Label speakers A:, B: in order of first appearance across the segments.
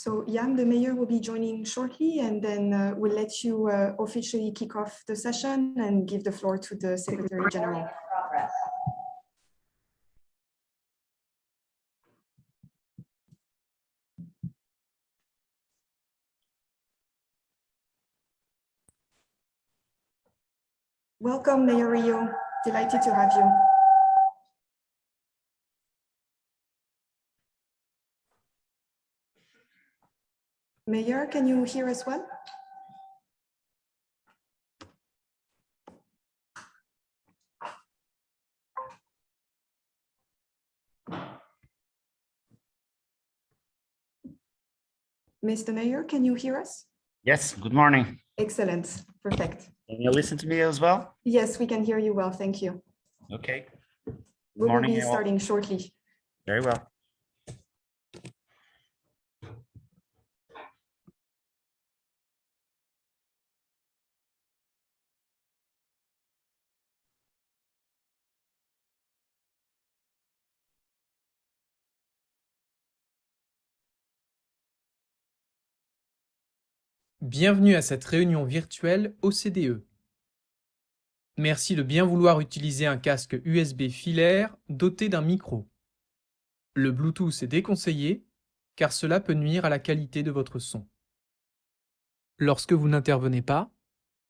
A: So Jan, the mayor, will be joining shortly, and then we'll let you officially kick off the session and give the floor to the Secretary General. Welcome, Mayor Rio. Delighted to have you. Mayor, can you hear us well? Mr. Mayor, can you hear us?
B: Yes, good morning.
A: Excellent, perfect.
B: Can you listen to me as well?
A: Yes, we can hear you well, thank you.
B: Okay.
A: We will be starting shortly.
B: Very well.
C: Bienvenue à cette réunion virtuelle OCDE. Merci de bien vouloir utiliser un casque USB filaire doté d'un micro. Le Bluetooth est déconseillé car cela peut nuire à la qualité de votre son. Lorsque vous n'intervenez pas,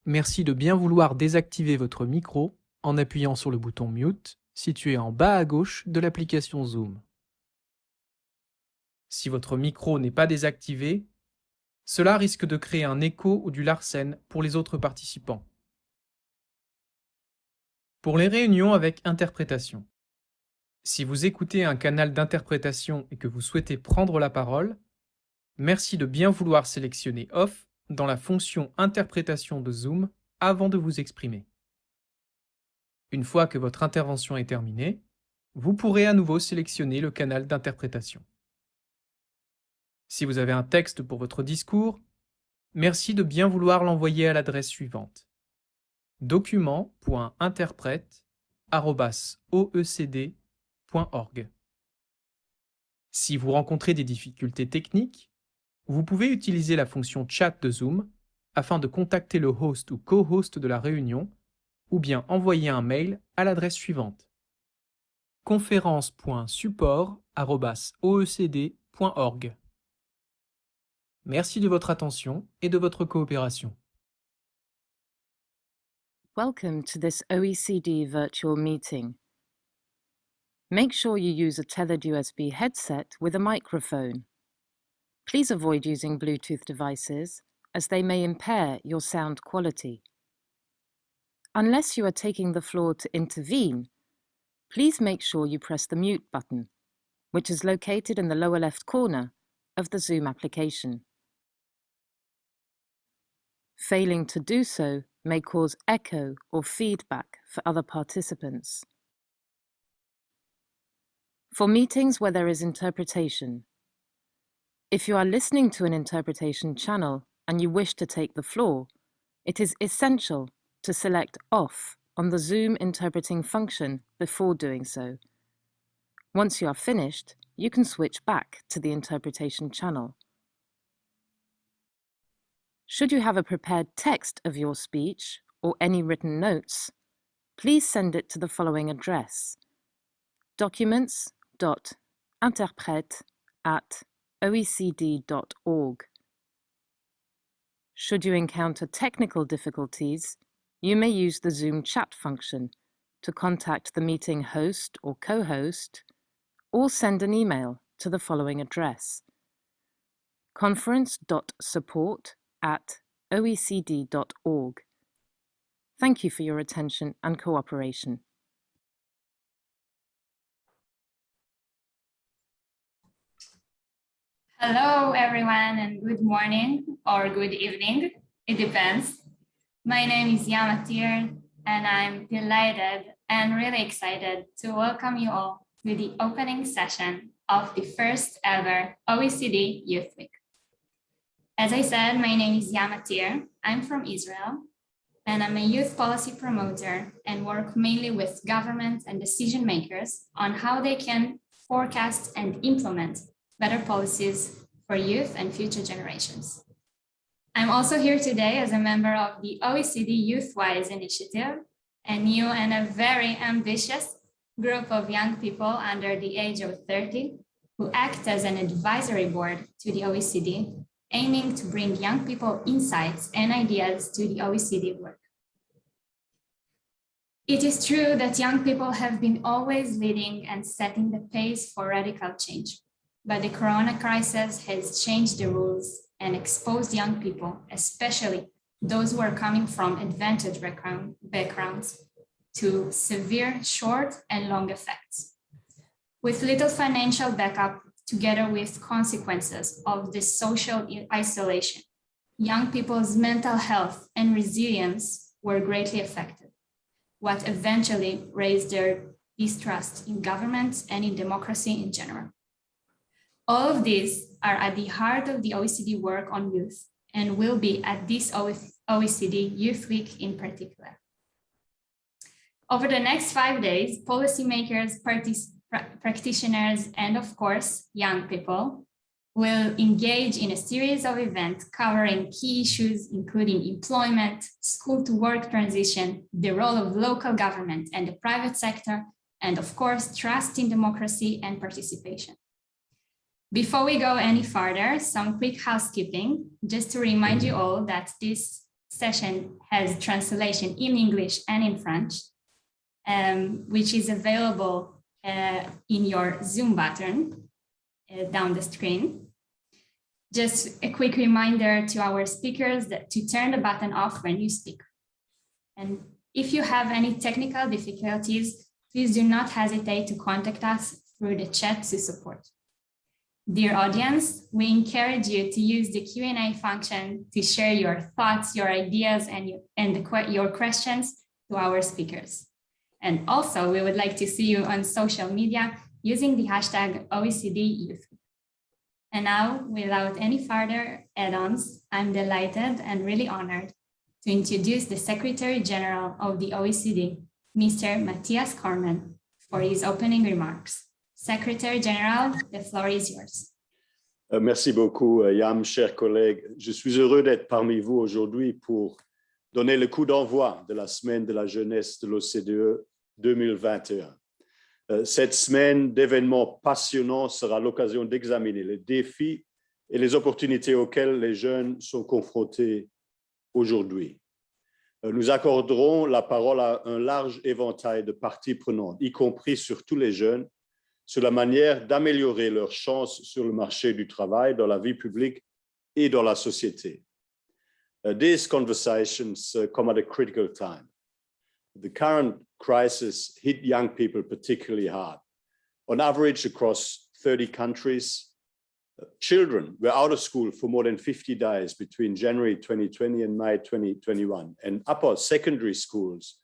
C: merci de bien vouloir désactiver votre micro en appuyant sur le bouton Mute situé en bas à gauche de l'application Zoom. Si votre micro n'est pas désactivé, cela risque de créer un écho ou du larsen pour les autres participants. Pour les réunions avec interprétation, si vous écoutez un canal d'interprétation et que vous souhaitez prendre la parole, merci de bien vouloir sélectionner Off dans la fonction interprétation de Zoom avant de vous exprimer. Une fois que votre intervention est terminée, vous pourrez à nouveau sélectionner le canal d'interprétation. Si vous avez un texte pour votre discours, merci de bien vouloir l'envoyer à l'adresse suivante: document.interprète@oecd.org. Si vous rencontrez des difficultés techniques, vous pouvez utiliser la fonction chat de Zoom afin de contacter le host ou co-host de la réunion ou bien envoyer un mail à l'adresse suivante: conférence.support@oecd.org. Merci de votre attention et de votre coopération.
D: Welcome to this OECD virtual meeting. Make sure you use a tethered USB headset with a microphone. Please avoid using Bluetooth devices as they may impair your sound quality. Unless you are taking the floor to intervene, please make sure you press the mute button, which is located in the lower left corner of the Zoom application. Failing to do so may cause echo or feedback for other participants. For meetings where there is interpretation, if you are listening to an interpretation channel and you wish to take the floor, it is essential to select Off on the Zoom interpreting function before doing so. Once you are finished, you can switch back to the interpretation channel. Should you have a prepared text of your speech or any written notes, please send it to the following address: documents.interprete@oecd.org. Should you encounter technical difficulties, you may use the Zoom chat function to contact the meeting host or co-host, or send an email to the following address: conference.support@oecd.org. Thank you for your attention and cooperation.
E: Hello, everyone, and good morning or good evening. It depends. My name is Yamatir, and I'm delighted and really excited to welcome you all to the opening session of the first ever OECD Youth Week. As I said, my name is Yamatir. I'm from Israel, and I'm a youth policy promoter and work mainly with government and decision makers on how they can forecast and implement better policies for youth and future generations. I'm also here today as a member of the OECD Youthwise initiative, a new and a very ambitious group of young people under the age of 30 who act as an advisory board to the OECD, aiming to bring young people insights and ideas to the OECD work. It is true that young people have been always leading and setting the pace for radical change, but the corona crisis has changed the rules and exposed young people, especially those who are coming from advantaged backgrounds, to severe short and long effects. With little financial backup, together with consequences of this social isolation, young people's mental health and resilience were greatly affected, what eventually raised their distrust in governments and in democracy in general. All of these are at the heart of the OECD work on youth and will be at this OECD Youth Week in particular. Over the next 5 days, policymakers, practitioners, and of course, young people will engage in a series of events covering key issues, including employment, school to work transition, the role of local government and the private sector, and of course, trust in democracy and participation. Before we go any further, some quick housekeeping, just to remind you all that this session has translation in English and in French, which is available in your Zoom button down the screen. Just a quick reminder to our speakers that to turn the button off when you speak. And if you have any technical difficulties, please do not hesitate to contact us through the chat to support. Dear audience, we encourage you to use the Q&A function to share your thoughts, your ideas, and your questions to our speakers. And also, we would like to see you on social media using the hashtag OECD Youth. And now, without any further add-ons, I'm delighted and really honored to introduce the Secretary General of the OECD, Mr. Matthias Cormann, for his opening remarks. Secretary General, the floor is yours.
F: Merci beaucoup, Yam, chers collègues. Je suis heureux d'être parmi vous aujourd'hui pour donner le coup d'envoi de la semaine de la jeunesse de l'OCDE 2021. Cette semaine d'événements passionnants sera l'occasion d'examiner les défis et les opportunités auxquelles les jeunes sont confrontés aujourd'hui. Nous accorderons la parole à un large éventail de parties prenantes, y compris surtout les jeunes, sur la manière d'améliorer leurs chances sur le marché du travail, dans la vie publique et dans la société. These conversations come at a critical time. The current crisis hit young people particularly hard. On average, across 30 countries, children were out of school for more than 50 days between January 2020 and May 2021, and upper secondary schools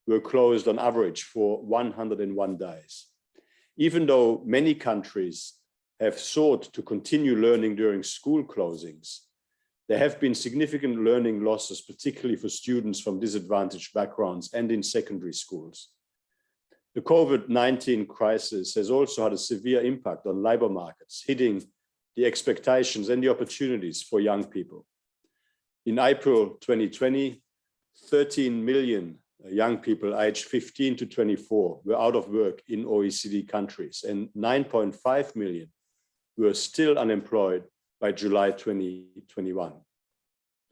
F: were closed on average for 101 days. Even though many countries have sought to continue learning during school closings, there have been significant learning losses, particularly for students from disadvantaged backgrounds and in secondary schools. The COVID-19 crisis has also had a severe impact on labor markets, hitting the expectations and the opportunities for young people. In April 2020, 13 million young people aged 15 to 24 were out of work in OECD countries, and 9.5 million were still unemployed by July 2021.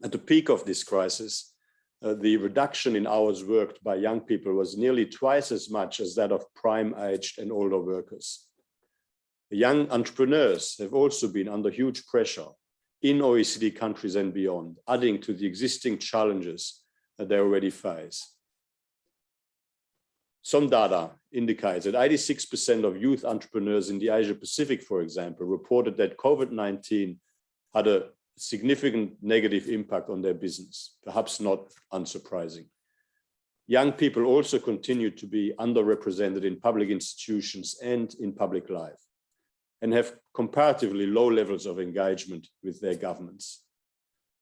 F: At the peak of this crisis, the reduction in hours worked by young people was nearly twice as much as that of prime-aged and older workers. Young entrepreneurs have also been under huge pressure in OECD countries and beyond, adding to the existing challenges that they already face. Some data indicates that 86% of youth entrepreneurs in the Asia Pacific, for example, reported that COVID-19 had a significant negative impact on their business, perhaps not unsurprising. Young people also continue to be underrepresented in public institutions and in public life, and have comparatively low levels of engagement with their governments.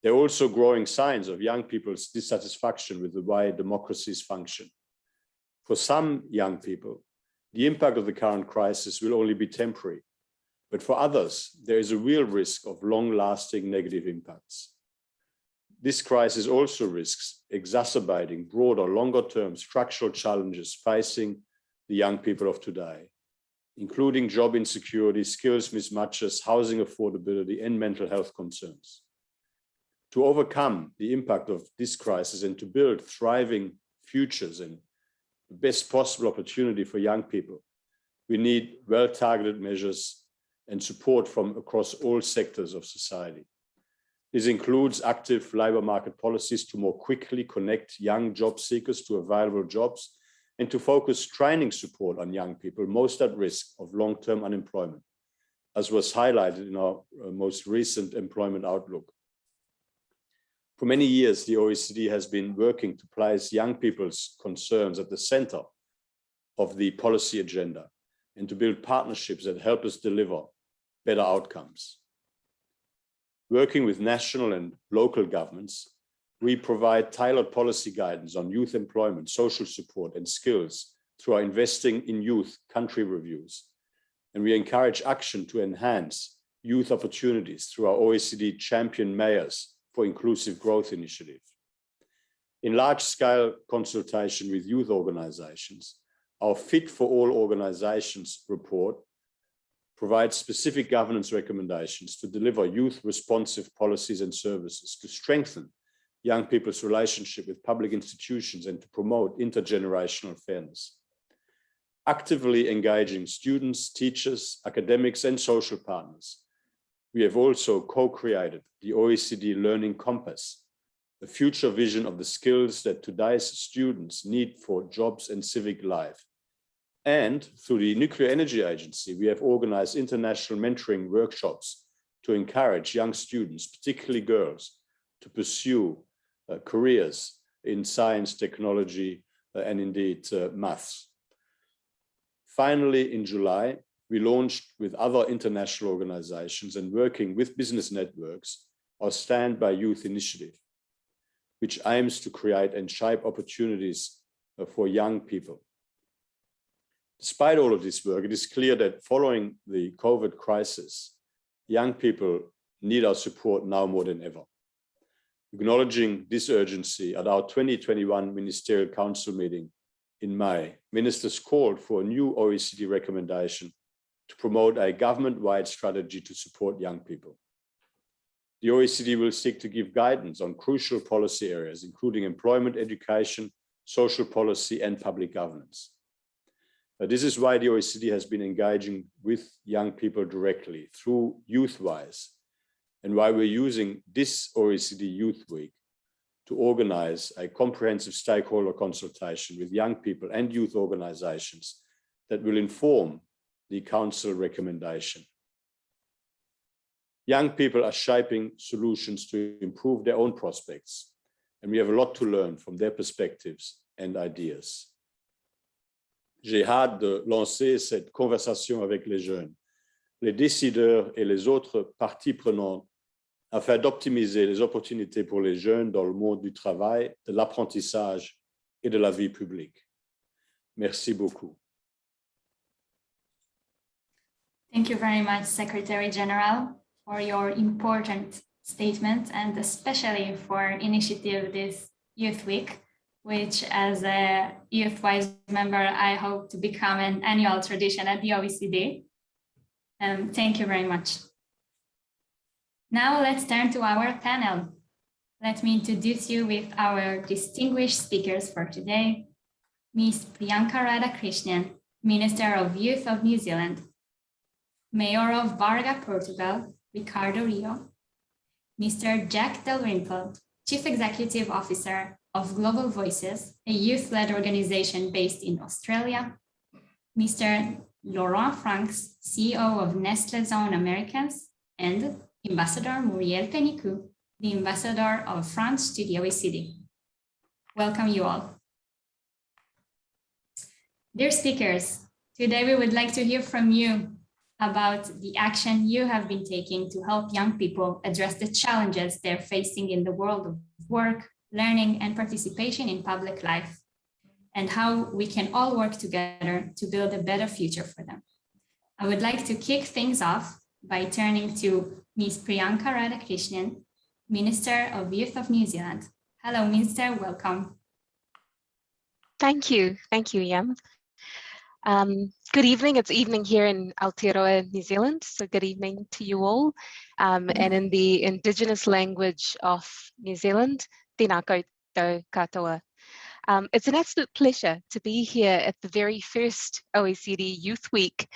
F: There are also growing signs of young people's dissatisfaction with the way democracies function. For some young people, the impact of the current crisis will only be temporary, But for others, there is a real risk of long-lasting negative impacts. This crisis also risks exacerbating broader, longer-term structural challenges facing the young people of today, including job insecurity, skills mismatches, housing affordability, and mental health concerns. To overcome the impact of this crisis and to build thriving futures and the best possible opportunity for young people, we need well-targeted measures and support from across all sectors of society. This includes active labor market policies to more quickly connect young job seekers to available jobs and to focus training support on young people most at risk of long-term unemployment, as was highlighted in our most recent employment outlook. For many years, the OECD has been working to place young people's concerns at the center of the policy agenda and to build partnerships that help us deliver better outcomes. Working with national and local governments, we provide tailored policy guidance on youth employment, social support, and skills through our Investing in Youth country reviews. And we encourage action to enhance youth opportunities through our OECD Champion Mayors for Inclusive Growth initiative. In large-scale consultation with youth organizations, our Fit for All Organizations report provides specific governance recommendations to deliver youth-responsive policies and services, to strengthen young people's relationship with public institutions and to promote intergenerational fairness. Actively engaging students, teachers, academics, and social partners, we have also co-created the OECD Learning Compass, a future vision of the skills that today's students need for jobs and civic life. And through the Nuclear Energy Agency, we have organized international mentoring workshops to encourage young students, particularly girls, to pursue careers in science, technology, and indeed maths. Finally, in July, we launched with other international organizations and working with business networks, our Stand by Youth initiative, which aims to create and shape opportunities for young people. Despite all of this work, it is clear that following the COVID crisis, young people need our support now more than ever. Acknowledging this urgency, at our 2021 Ministerial Council meeting in May, ministers called for a new OECD recommendation to promote a government-wide strategy to support young people. The OECD will seek to give guidance on crucial policy areas, including employment, education, social policy, and public governance. This is why the OECD has been engaging with young people directly through YouthWise, and why we're using this OECD Youth Week to organize a comprehensive stakeholder consultation with young people and youth organizations that will inform the Council recommendation. Young people are shaping solutions to improve their own prospects, and we have a lot to learn from their perspectives and ideas. J'ai hâte de lancer cette conversation avec les jeunes, les décideurs et les autres parties prenantes afin d'optimiser les opportunités pour les jeunes dans le monde du travail, de l'apprentissage et de la vie publique. Merci beaucoup.
E: Thank you very much, Secretary General, for your important statement and especially for initiative this Youth Week, which as a YouthWise member, I hope to become an annual tradition at the OECD. Thank you very much. Now let's turn to our panel. Let me introduce you with our distinguished speakers for today. Ms. Priyanka Radhakrishnan, Minister of Youth of New Zealand. Mayor of Barga, Portugal, Ricardo Rio. Mr. Jack Dalrymple, Chief Executive Officer of Global Voices, a youth-led organization based in Australia. Mr. Laurent Franks, CEO of Nestlé Zone Americas, and Ambassador Muriel Pénicaud, the Ambassador of France to the OECD. Welcome you all. Dear speakers, today we would like to hear from you about the action you have been taking to help young people address the challenges they're facing in the world of work, learning, and participation in public life, and how we can all work together to build a better future for them. I would like to kick things off by turning to Ms. Priyanka Radhakrishnan, Minister of Youth of New Zealand. Hello, Minister, welcome.
G: Thank you, Yam. Good evening, it's evening here in Aotearoa, New Zealand, so good evening to you all. And in the Indigenous language of New Zealand, tēnā koutou katoa. It's an absolute pleasure to be here at the very first OECD Youth Week.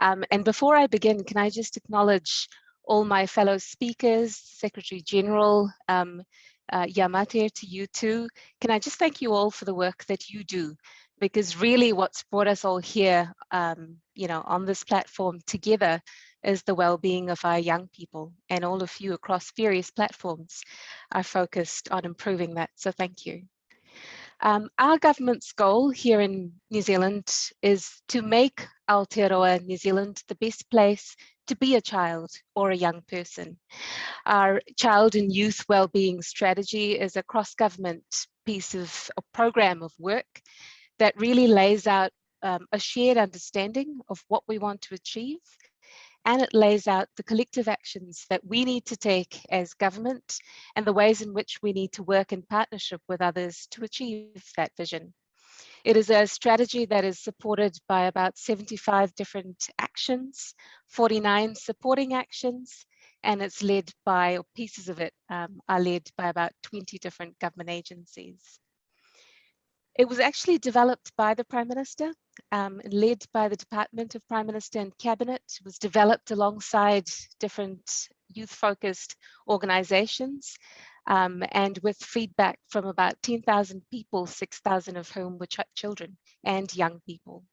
G: And before I begin, can I just acknowledge all my fellow speakers, Secretary General, Yamate, to you too. Can I just thank you all for the work that you do? Because really what's brought us all here, on this platform together is the well-being of our young people, and all of you across various platforms are focused on improving that, so thank you. Our government's goal here in New Zealand is to make Aotearoa, New Zealand, the best place to be a child or a young person. Our child and youth wellbeing strategy is a cross-government piece of a program of work that really lays out a shared understanding of what we want to achieve, and it lays out the collective actions that we need to take as government and the ways in which we need to work in partnership with others to achieve that vision. It is a strategy that is supported by about 75 different actions, 49 supporting actions, and it's led by, or pieces of it are led by about 20 different government agencies. It was actually developed by the Prime Minister, led by the Department of Prime Minister and Cabinet. It was developed alongside different youth-focused organisations, and with feedback from about 10,000 people, 6,000 of whom were children and young people.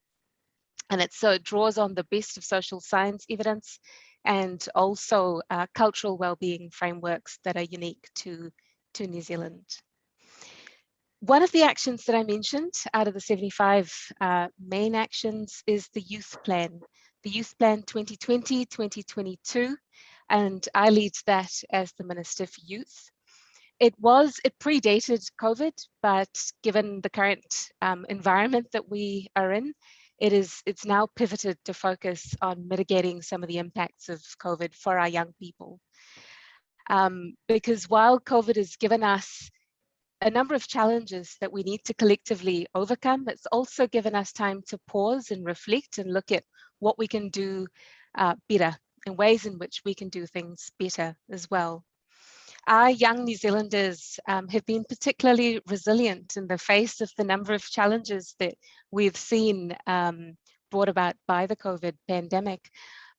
G: And it draws on the best of social science evidence and also cultural wellbeing frameworks that are unique to New Zealand. One of the actions that I mentioned out of the 75 main actions is the Youth Plan. The Youth Plan 2020-2022, and I lead that as the Minister for Youth. It predated COVID, but given the current environment that we are in, it's now pivoted to focus on mitigating some of the impacts of COVID for our young people. Because while COVID has given us a number of challenges that we need to collectively overcome, it's also given us time to pause and reflect and look at what we can do better and ways in which we can do things better as well. Our young New Zealanders have been particularly resilient in the face of the number of challenges that we've seen brought about by the COVID pandemic.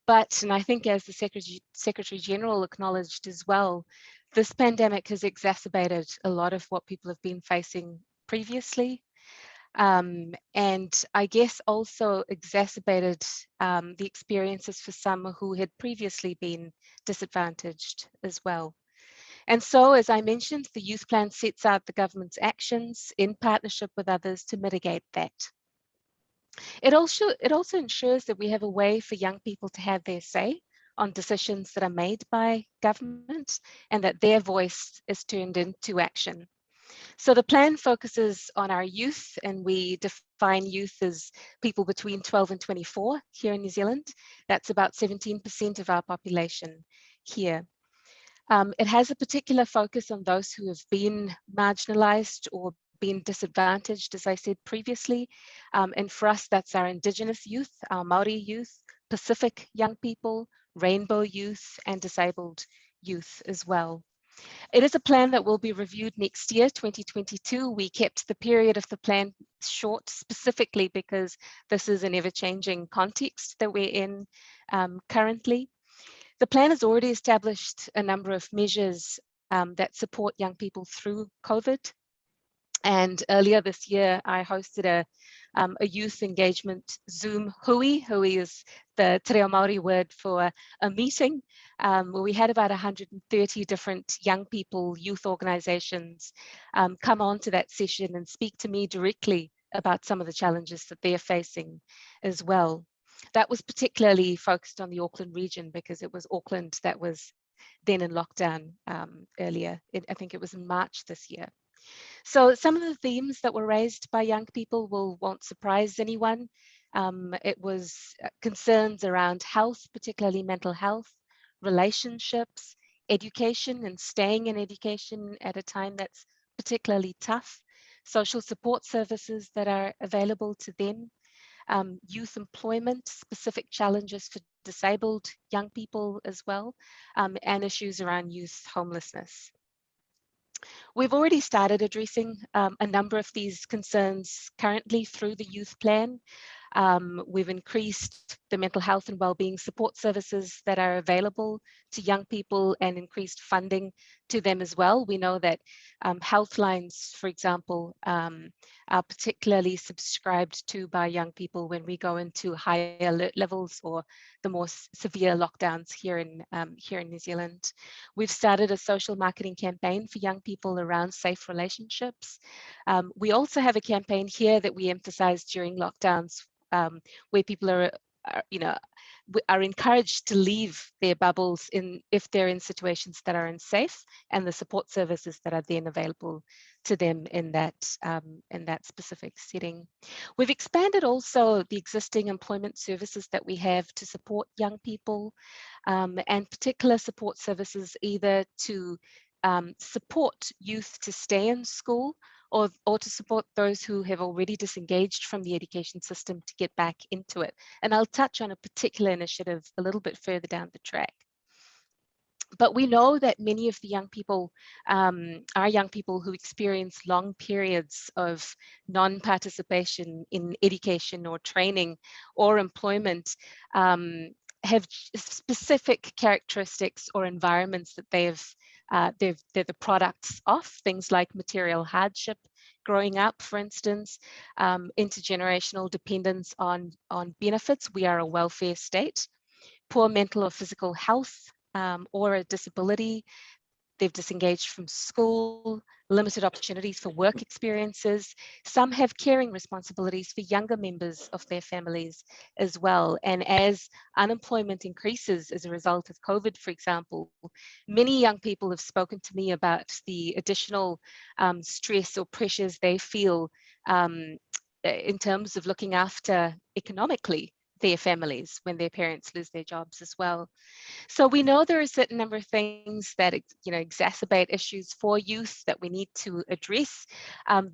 G: But, and I think as the Secretary General acknowledged as well, this pandemic has exacerbated a lot of what people have been facing previously. And I guess also exacerbated the experiences for some who had previously been disadvantaged as well. And so, as I mentioned, the Youth Plan sets out the government's actions in partnership with others to mitigate that. It also ensures that we have a way for young people to have their say on decisions that are made by government and that their voice is turned into action. So the plan focuses on our youth, and we define youth as people between 12 and 24 here in New Zealand. That's about 17% of our population here. It has a particular focus on those who have been marginalised or been disadvantaged, as I said previously. And for us, that's our Indigenous youth, our Māori youth, Pacific young people, rainbow youth, and disabled youth as well. It is a plan that will be reviewed next year, 2022. We kept the period of the plan short specifically because this is an ever-changing context that we're in currently. The plan has already established a number of measures that support young people through COVID. And earlier this year, I hosted a youth engagement Zoom hui. Hui is the te reo Māori word for a meeting, where we had about 130 different young people, youth organisations come on to that session and speak to me directly about some of the challenges that they're facing as well. That was particularly focused on the Auckland region because it was Auckland that was then in lockdown earlier. I think it was in March this year. So some of the themes that were raised by young people won't surprise anyone. It was concerns around health, particularly mental health, relationships, education and staying in education at a time that's particularly tough, social support services that are available to them, youth employment, specific challenges for disabled young people as well, and issues around youth homelessness. We've already started addressing a number of these concerns currently through the youth plan. We've increased the mental health and wellbeing support services that are available to young people and increased funding to them as well. We know that health lines, for example, are particularly subscribed to by young people when we go into high alert levels or the more severe lockdowns here in New Zealand. We've started a social marketing campaign for young people around safe relationships. We also have a campaign here that we emphasized during lockdowns where people are encouraged to leave their bubbles if they're in situations that are unsafe, and the support services that are then available to them in that specific setting. We've expanded also the existing employment services that we have to support young people, and particular support services either to support youth to stay in school or to support those who have already disengaged from the education system to get back into it. And I'll touch on a particular initiative a little bit further down the track. But we know that many of the young people are young people who experience long periods of non-participation in education or training or employment, have specific characteristics or environments that they're the products of, things like material hardship, growing up, for instance, intergenerational dependence on benefits. We are a welfare state, poor mental or physical health, or a disability. They've disengaged from school, limited opportunities for work experiences. Some have caring responsibilities for younger members of their families as well. And as unemployment increases as a result of COVID, for example, many young people have spoken to me about the additional stress or pressures they feel in terms of looking after economically their families when their parents lose their jobs as well. So we know there are a certain number of things that exacerbate issues for youth that we need to address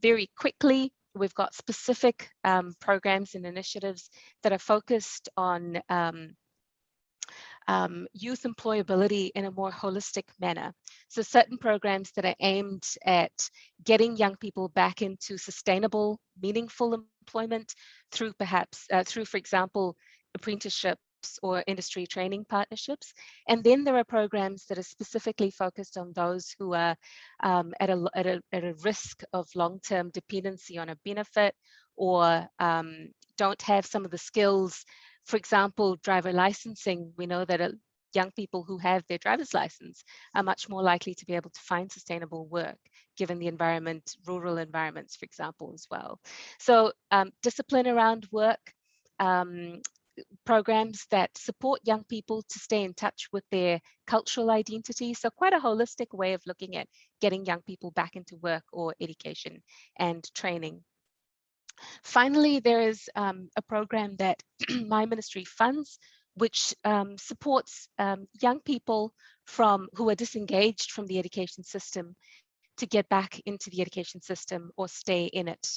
G: very quickly. We've got specific programs and initiatives that are focused on youth employability in a more holistic manner. So certain programs that are aimed at getting young people back into sustainable, meaningful employment through perhaps, for example, apprenticeships or industry training partnerships. And then there are programs that are specifically focused on those who are at a risk of long-term dependency on a benefit, or don't have some of the skills. For example, driver licensing, we know that young people who have their driver's license are much more likely to be able to find sustainable work, given the environment, rural environments, for example, as well. So discipline around work, programs that support young people to stay in touch with their cultural identity. So quite a holistic way of looking at getting young people back into work or education and training. Finally, there is a program that my ministry funds, which supports young people who are disengaged from the education system to get back into the education system or stay in it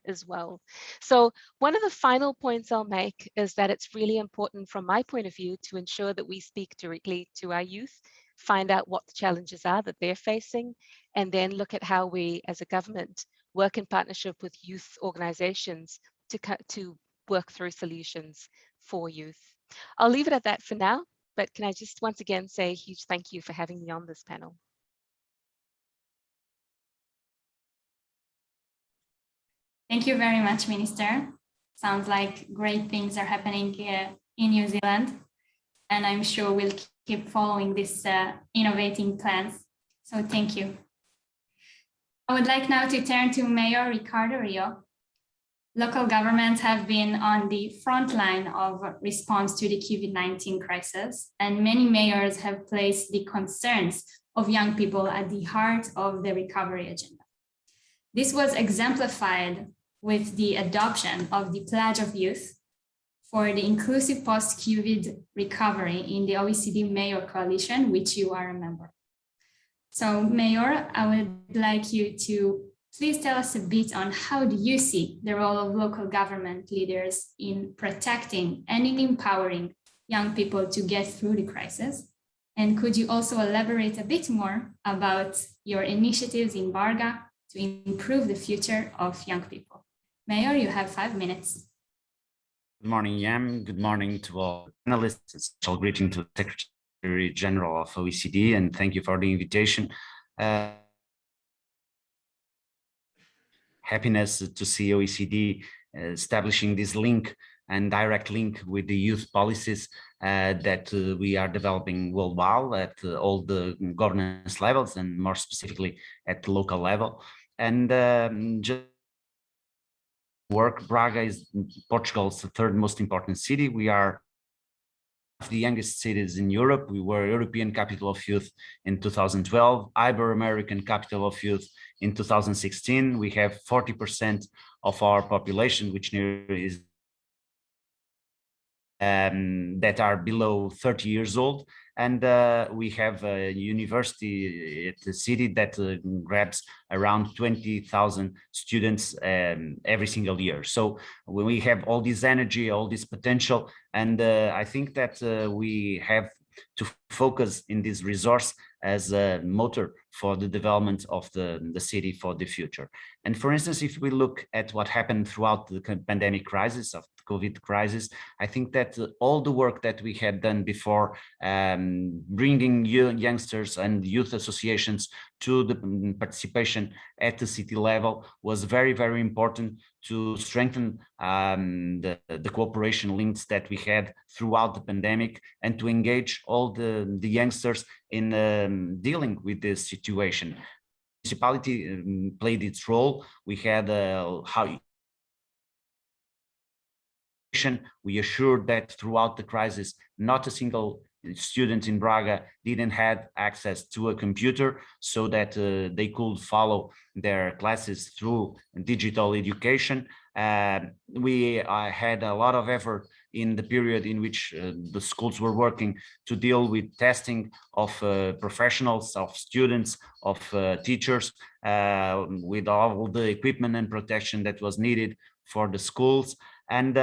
G: as well. So one of the final points I'll make is that it's really important from my point of view to ensure that we speak directly to our youth, find out what the challenges are that they're facing, and then look at how we as a government work in partnership with youth organizations to work through solutions for youth. I'll leave it at that for now, but can I just once again say a huge thank you for having me on this panel.
E: Thank you very much, Minister. Sounds like great things are happening here in New Zealand, and I'm sure we'll keep following these innovating plans. So thank you. I would like now to turn to Mayor Ricardo Rio. Local governments have been on the front line of response to the COVID-19 crisis, and many mayors have placed the concerns of young people at the heart of the recovery agenda. This was exemplified with the adoption of the Pledge of Youth for the inclusive post-COVID recovery in the OECD Mayor Coalition, which you are a member. So Mayor, I would like you to please tell us a bit on how do you see the role of local government leaders in protecting and in empowering young people to get through the crisis? And could you also elaborate a bit more about your initiatives in Barga to improve the future of young people? Mayor, you have 5 minutes.
B: Good morning, Yam. Good morning to all panelists. A special greeting to the Secretary General of OECD, and thank you for the invitation. Happiness to see OECD establishing this link and direct link with the youth policies that we are developing worldwide at all the governance levels, and more specifically at the local level. And just work, Braga is Portugal's third most important city. We are the youngest cities in Europe. We were European Capital of Youth in 2012, Ibero-American Capital of Youth in 2016. We have 40% of our population, which is that are below 30 years old. And we have a university at the city that grabs around 20,000 students every single year. So when we have all this energy, all this potential, and I think that we have to focus in this resource as a motor for the development of the city for the future. And for instance, if we look at what happened throughout the pandemic crisis of the COVID crisis, I think that all the work that we had done before, bringing youngsters and youth associations to the participation at the city level was very, very important to strengthen the cooperation links that we had throughout the pandemic, and to engage all the youngsters in dealing with this situation. Municipality played its role. We had we assured that throughout the crisis, not a single student in Braga didn't have access to a computer, so that they could follow their classes through digital education. We had a lot of effort in the period in which the schools were working to deal with testing of professionals, of students, of teachers, with all the equipment and protection that was needed for the schools, and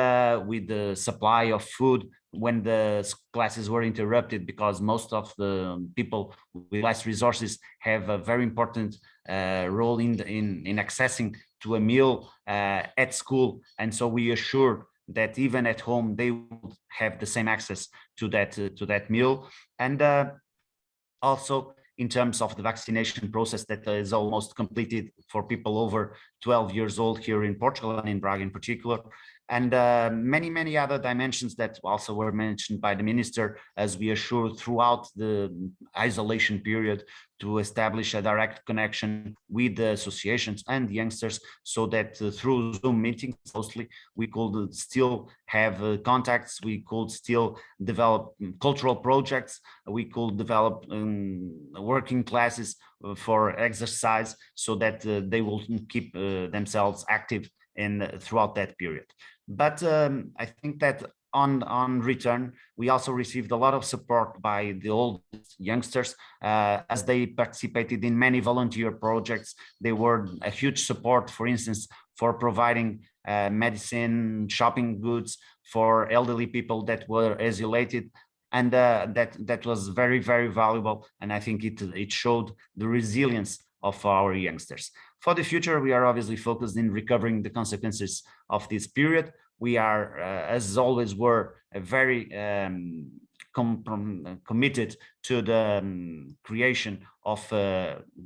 B: with the supply of food when the classes were interrupted, because most of the people with less resources have a very important role in accessing to a meal at school. And so we assured that even at home they would have the same access to that meal. And also in terms of the vaccination process that is almost completed for people over 12 years old here in Portugal and in Braga in particular. And many other dimensions that also were mentioned by the minister, as we assured throughout the isolation period to establish a direct connection with the associations and youngsters, so that through Zoom meetings mostly we could still have contacts, we could still develop cultural projects, we could develop working classes for exercise, so that they will keep themselves active throughout that period. But I think that on return, we also received a lot of support by the old youngsters as they participated in many volunteer projects. They were a huge support, for instance, for providing medicine, shopping goods for elderly people that were isolated. And that was very, very valuable. And I think it showed the resilience of our youngsters. For the future, we are obviously focused in recovering the consequences of this period. We are, as always, were very committed to the creation of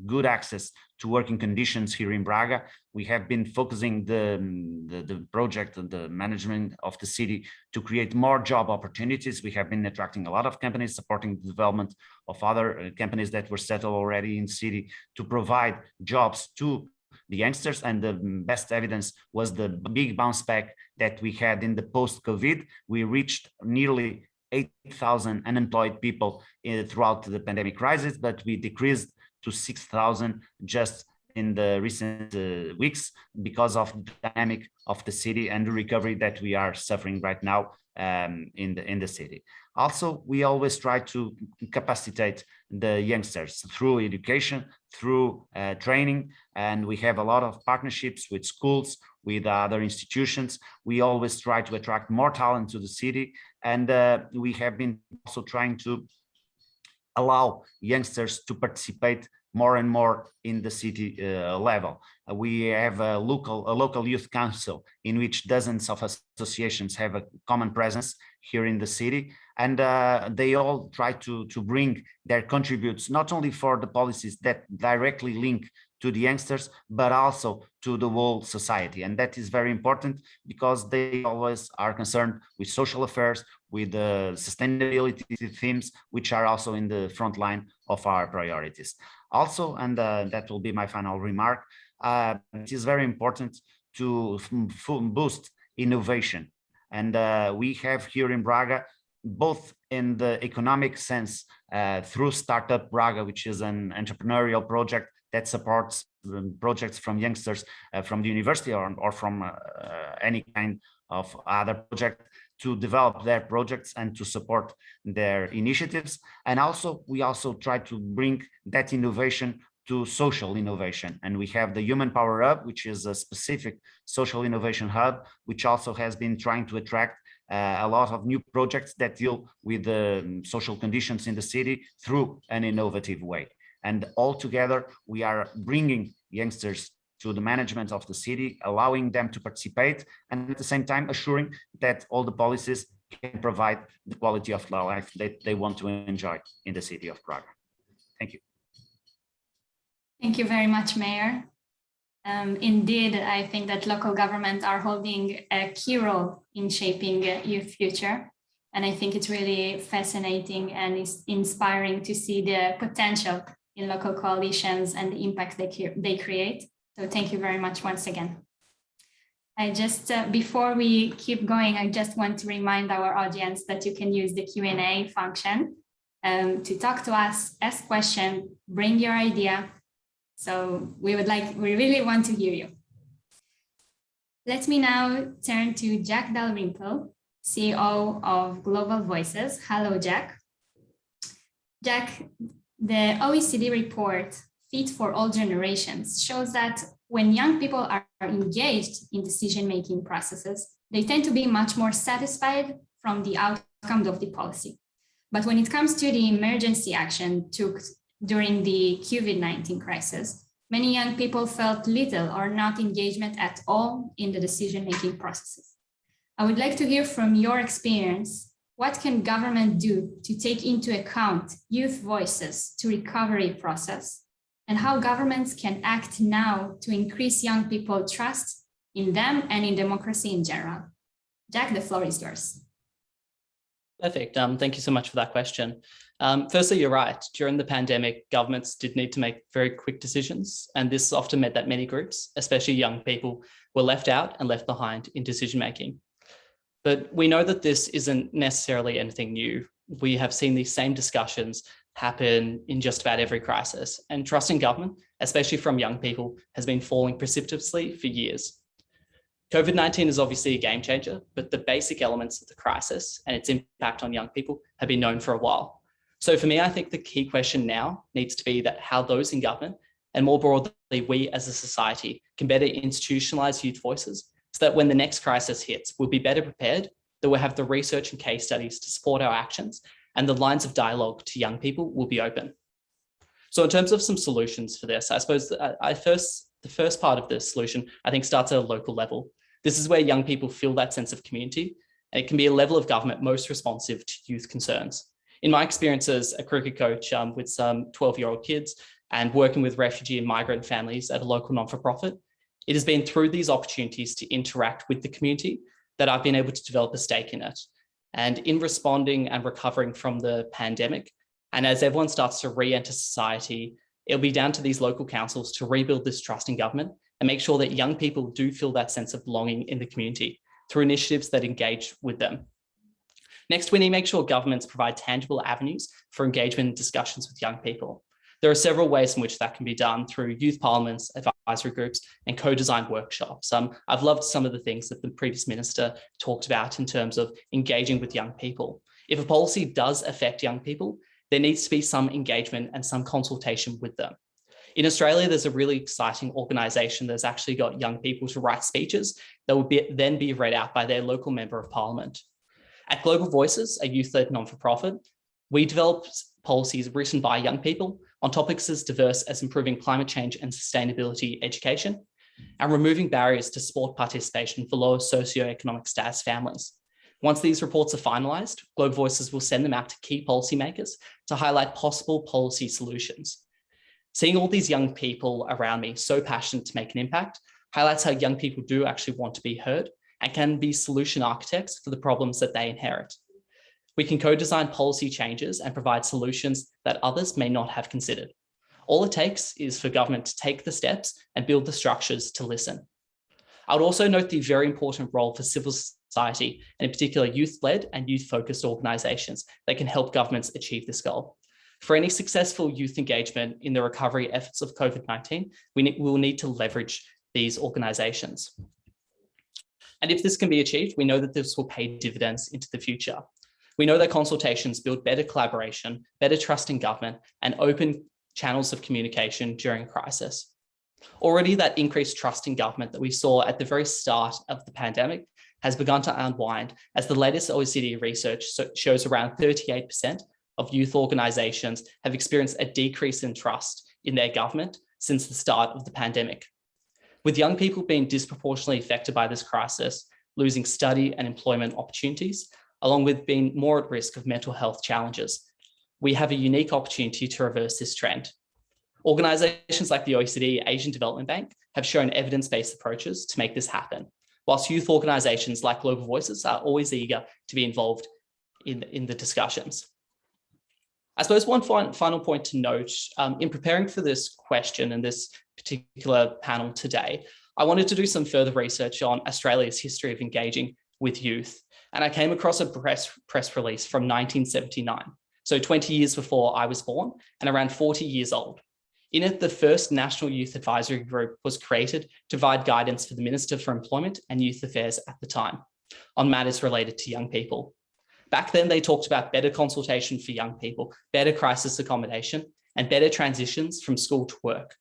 B: good access to working conditions here in Braga. We have been focusing the project and the management of the city to create more job opportunities. We have been attracting a lot of companies, supporting the development of other companies that were settled already in the city to provide jobs to the youngsters. And the best evidence was the big bounce back that we had in the post-COVID. We reached nearly 8,000 unemployed people throughout the pandemic crisis, but we decreased to 6,000 just in the recent weeks because of the dynamic of the city and the recovery that we are suffering right now in the city. Also, we always try to capacitate the youngsters through education, through training, and we have a lot of partnerships with schools, with other institutions. We always try to attract more talent to the city, and we have been also trying to allow youngsters to participate more and more in the city level. We have a local youth council in which dozens of associations have a common presence here in the city, and they all try to bring their contributes, not only for the policies that directly link to the youngsters, but also to the whole society. And that is very important because they always are concerned with social affairs, with the sustainability themes, which are also in the front line of our priorities. Also, and that will be my final remark, it is very important to boost innovation. And we have here in Braga, both in the economic sense, through Startup Braga, which is an entrepreneurial project that supports projects from youngsters from the university or from any kind of other project to develop their projects and to support their initiatives. And also, we also try to bring that innovation to social innovation. And we have the Human Power Hub, which is a specific social innovation hub, which also has been trying to attract a lot of new projects that deal with the social conditions in the city through an innovative way. And all together, we are bringing youngsters to the management of the city, allowing them to participate, and at the same time assuring that all the policies can provide the quality of life that they want to enjoy in the city of Prague. Thank you.
E: Thank you very much, Mayor. Indeed, I think that local governments are holding a key role in shaping youth future. And I think it's really fascinating and is inspiring to see the potential in local coalitions and the impact they create. So thank you very much once again. I just, before we keep going, I just want to remind our audience that you can use the Q&A function to talk to us, ask questions, bring your idea. So we really want to hear you. Let me now turn to Jack Dalrymple, CEO of Global Voices. Hello, Jack. Jack, the OECD report, Fit for All Generations, shows that when young people are engaged in decision-making processes, they tend to be much more satisfied from the outcomes of the policy. But when it comes to the emergency action took during the COVID-19 crisis, many young people felt little or not engagement at all in the decision-making processes. I would like to hear from your experience, what can government do to take into account youth voices to recovery process, and how governments can act now to increase young people's trust in them and in democracy in general? Jack, the floor is yours.
H: Perfect. Thank you so much for that question. Firstly, you're right. During the pandemic, governments did need to make very quick decisions, and this often meant that many groups, especially young people, were left out and left behind in decision-making. But we know that this isn't necessarily anything new. We have seen these same discussions happen in just about every crisis, and trust in government, especially from young people, has been falling precipitously for years. COVID-19 is obviously a game changer, but the basic elements of the crisis and its impact on young people have been known for a while. So for me, I think the key question now needs to be that how those in government, and more broadly, we as a society, can better institutionalize youth voices so that when the next crisis hits, we'll be better prepared, that we'll have the research and case studies to support our actions, and the lines of dialogue to young people will be open. So in terms of some solutions for this, I suppose the first part of the solution, I think, starts at a local level. This is where young people feel that sense of community, and it can be a level of government most responsive to youth concerns. In my experience as a cricket coach with some 12-year-old kids and working with refugee and migrant families at a local non-for-profit, it has been through these opportunities to interact with the community that I've been able to develop a stake in it. And in responding and recovering from the pandemic, and as everyone starts to re-enter society, it'll be down to these local councils to rebuild this trust in government and make sure that young people do feel that sense of belonging in the community through initiatives that engage with them. Next, we need to make sure governments provide tangible avenues for engagement and discussions with young people. There are several ways in which that can be done through youth parliaments, advisory groups, and co-designed workshops. I've loved some of the things that the previous minister talked about in terms of engaging with young people. If a policy does affect young people, there needs to be some engagement and some consultation with them. In Australia, there's a really exciting organisation that's actually got young people to write speeches that would then be read out by their local member of parliament. At Global Voices, a youth-led non-for-profit, we developed policies written by young people on topics as diverse as improving climate change and sustainability education, and removing barriers to sport participation for lower socioeconomic status families. Once these reports are finalised, Global Voices will send them out to key policymakers to highlight possible policy solutions. Seeing all these young people around me so passionate to make an impact highlights how young people do actually want to be heard and can be solution architects for the problems that they inherit. We can co-design policy changes and provide solutions that others may not have considered. All it takes is for government to take the steps and build the structures to listen. I would also note the very important role for civil society, and in particular youth-led and youth-focused organisations that can help governments achieve this goal. For any successful youth engagement in the recovery efforts of COVID-19, we will need to leverage these organisations. And if this can be achieved, we know that this will pay dividends into the future. We know that consultations build better collaboration, better trust in government, and open channels of communication during a crisis. Already that increased trust in government that we saw at the very start of the pandemic has begun to unwind, as the latest OECD research shows around 38% of youth organisations have experienced a decrease in trust in their government since the start of the pandemic. With young people being disproportionately affected by this crisis, losing study and employment opportunities, along with being more at risk of mental health challenges, we have a unique opportunity to reverse this trend. Organisations like the OECD Asian Development Bank have shown evidence-based approaches to make this happen, whilst youth organisations like Global Voices are always eager to be involved in the discussions. I suppose one final point to note, in preparing for this question and this particular panel today, I wanted to do some further research on Australia's history of engaging with youth. And I came across a press release from 1979, so 20 years before I was born and around 40 years old. In it, the first National Youth Advisory Group was created to provide guidance for the Minister for Employment and Youth Affairs at the time on matters related to young people. Back then, they talked about better consultation for young people, better crisis accommodation, and better transitions from school to work.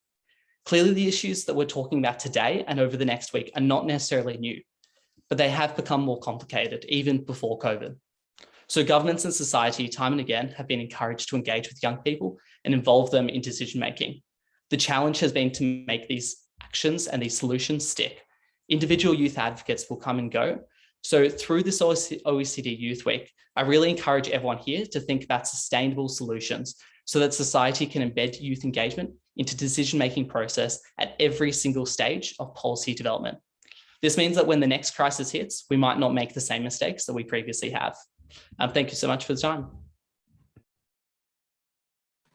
H: Clearly, the issues that we're talking about today and over the next week are not necessarily new, but they have become more complicated even before COVID. So governments and society, time and again, have been encouraged to engage with young people and involve them in decision-making. The challenge has been to make these actions and these solutions stick. Individual youth advocates will come and go. So through this OECD Youth Week, I really encourage everyone here to think about sustainable solutions so that society can embed youth engagement into decision-making process at every single stage of policy development. This means that when the next crisis hits, we might not make the same mistakes that we previously have. Thank you so much for the time.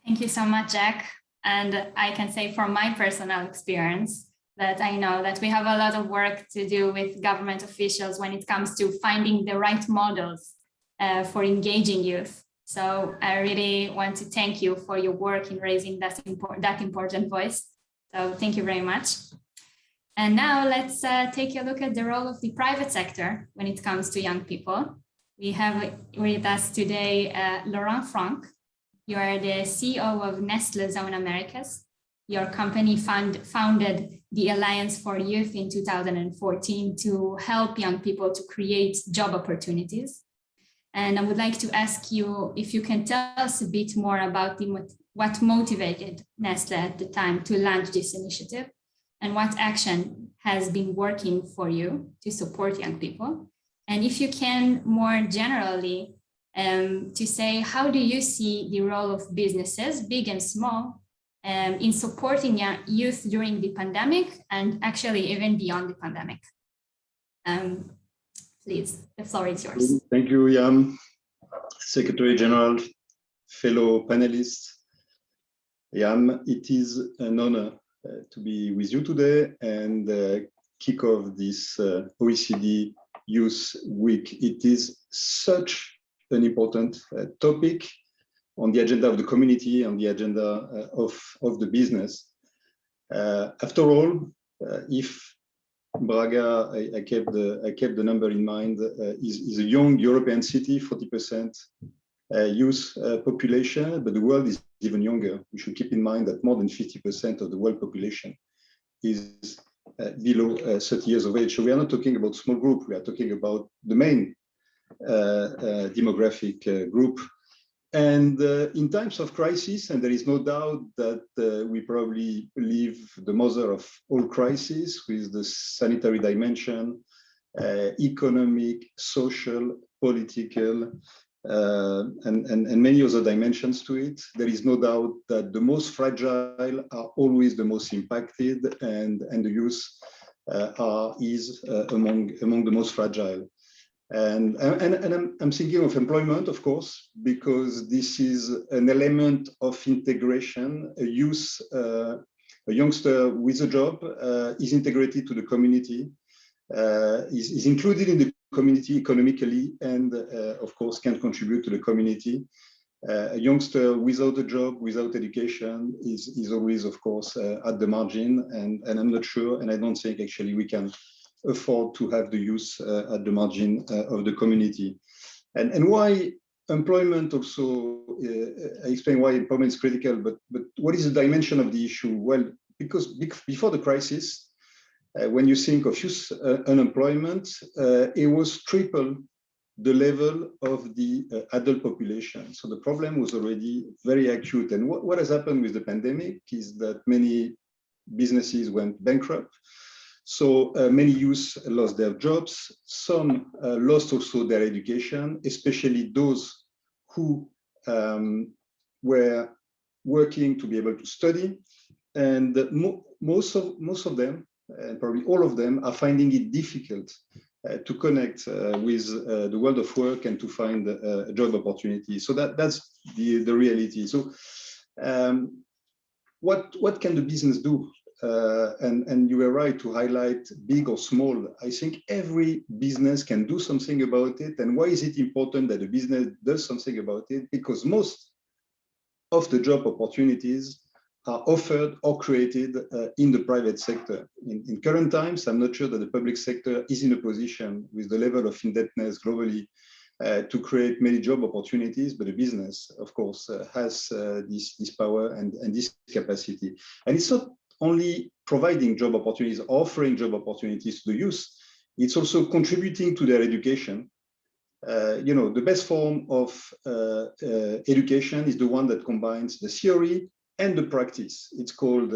E: Thank you so much, Jack. And I can say from my personal experience that I know that we have a lot of work to do with government officials when it comes to finding the right models for engaging youth. So I really want to thank you for your work in raising that important voice. So thank you very much. And now let's take a look at the role of the private sector when it comes to young people. We have with us today Laurent Franck. You are the CEO of Nestlé Zone Americas. Your company founded the Alliance for Youth in 2014 to help young people to create job opportunities. And I would like to ask you if you can tell us a bit more about what motivated Nestlé at the time to launch this initiative and what action has been working for you to support young people. And if you can more generally to say, how do you see the role of businesses, big and small, in supporting youth during the pandemic and actually even beyond the pandemic? Please, the floor is yours.
I: Thank you, Yam, Secretary General, fellow panelists. Yam, it is an honor to be with you today and kick off this OECD Youth Week. It is such an important topic on the agenda of the community, on the agenda of the business. After all, if Braga, I kept the number in mind, is a young European city, 40% youth population, but the world is even younger. We should keep in mind that more than 50% of the world population is below 30 years of age. So we are not talking about small group, we are talking about the main demographic group. And in times of crisis, and there is no doubt that we probably live the mother of all crises with the sanitary dimension, economic, social, political, and many other dimensions to it. There is no doubt that the most fragile are always the most impacted, and the youth is among the most fragile. And I'm thinking of employment, of course, because this is an element of integration. A youth, a youngster with a job is integrated to the community, is included in the community economically, and of course can contribute to the community. A youngster without a job, without education is always, of course, at the margin, and I'm not sure, and I don't think actually we can afford to have the youth at the margin of the community. And why employment also, I explain why employment is critical, but what is the dimension of the issue? Well, because before the crisis, when you think of youth unemployment, it was triple the level of the adult population. So the problem was already very acute. And what has happened with the pandemic is that many businesses went bankrupt. So many youth lost their jobs. Some lost also their education, especially those who were working to be able to study. And most of them, and probably all of them, are finding it difficult to connect with the world of work and to find a job opportunity. So that's the reality. So what can the business do? And you were right to highlight big or small. I think every business can do something about it. And why is it important that the business does something about it? Because most of the job opportunities are offered or created in the private sector. In current times, I'm not sure that the public sector is in a position with the level of indebtedness globally to create many job opportunities, but the business, of course, has this power and this capacity. And it's not only providing job opportunities, offering job opportunities to the youth, it's also contributing to their education. The best form of education is the one that combines the theory and the practice. It's called